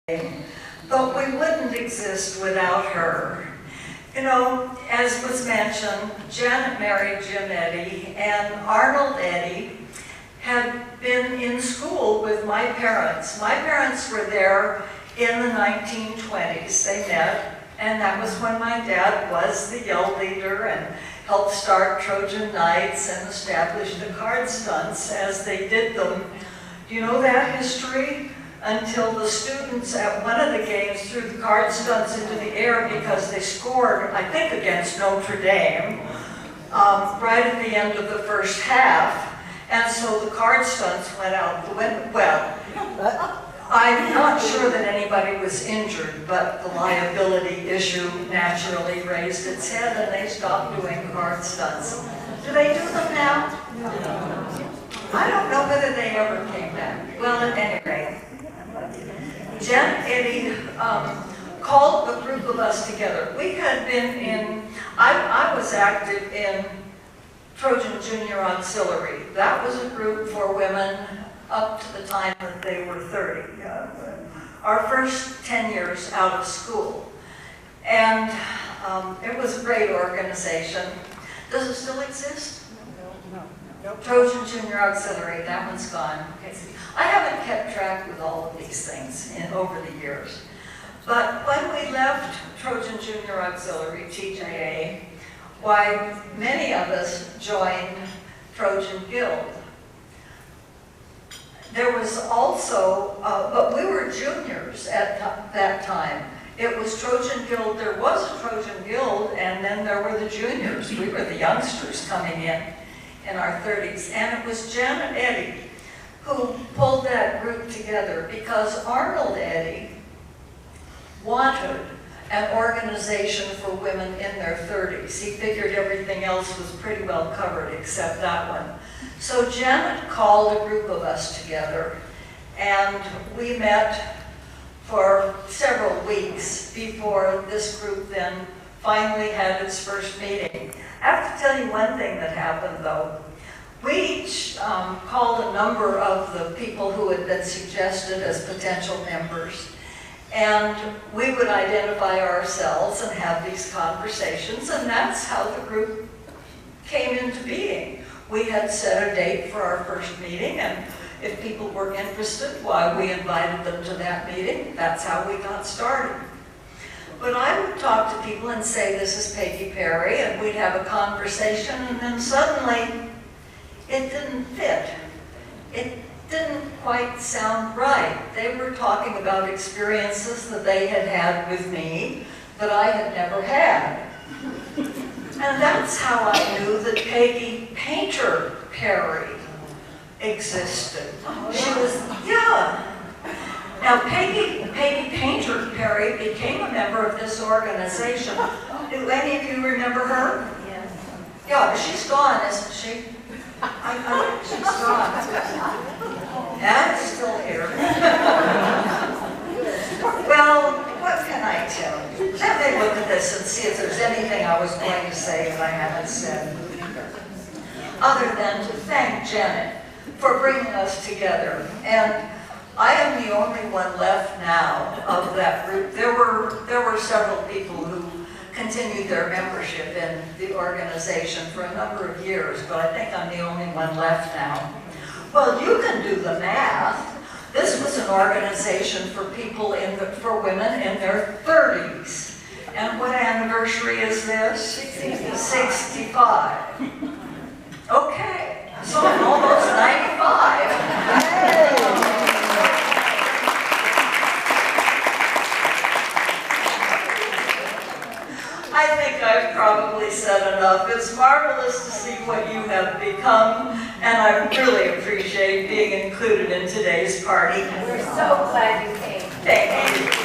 but we wouldn't exist without her. You know, as was mentioned, Janet married Jim Eddy, and Arnold Eddy had been in school with my parents. My parents were there in the 1920s. They met, and that was when my dad was the yell leader and helped start Trojan Knights and establish the card stunts as they did them. Do you know that history? Until the students at one of the games threw the card stunts into the air because they scored, I think, against Notre Dame, right at the end of the first half. And so the card stunts went out the window. Well, I'm not sure that anybody was injured, but the liability issue naturally raised its head and they stopped doing card stunts. Do they do them now? I don't know whether they ever came back. Well, at any rate, Janet Eddy called a group of us together. We had been in, I was active in Trojan Junior Auxiliary. That was a group for women up to the time that they were 30. Our first 10 years out of school. And it was a great organization. Does it still exist? No. Trojan Junior Auxiliary, that one's gone. Okay. I haven't kept track with all of these things over the years. But when we left Trojan Junior Auxiliary, TJA, why, many of us joined Trojan Guild. There was also, but we were juniors at that time. It was Trojan Guild, there was a Trojan Guild, and then there were the juniors. We were the youngsters coming in our 30s. And it was Janet Eddy who pulled that group together because Arnold Eddy wanted an organization for women in their 30s. He figured everything else was pretty well covered except that one. So Janet called a group of us together and we met for several weeks before this group then finally had its first meeting. I have to tell you one thing that happened though. We each called a number of the people who had been suggested as potential members, and we would identify ourselves and have these conversations, and that's how the group came into being. We had set a date for our first meeting, and if people were interested, why, we invited them to that meeting. That's how we got started. But I would talk to people and say, this is Peggy Perry, and we'd have a conversation, and then suddenly, it didn't fit. It didn't quite sound right. They were talking about experiences that they had had with me that I had never had. And that's how I knew that Peggy Painter Perry existed. She was, yeah. Now Peggy Painter Perry became a member of this organization. Do any of you remember her? Yes. Yeah, she's gone, isn't she? She's gone. Yeah, it's still here. Well, what can I tell you? Let me look at this and see if there's anything I was going to say that I haven't said. Other than to thank Janet for bringing us together. And I am the only one left now of that group. There were several people who continued their membership in the organization for a number of years, but I think I'm the only one left now. Well, you can do the math. This was an organization for people for women in their 30s. And what anniversary is this? 65. Okay, so I'm almost 95. Hey. I think I've probably said enough. It's marvelous to see what you have become, and I really appreciate being included in today's party. We're so glad you came. Thank you.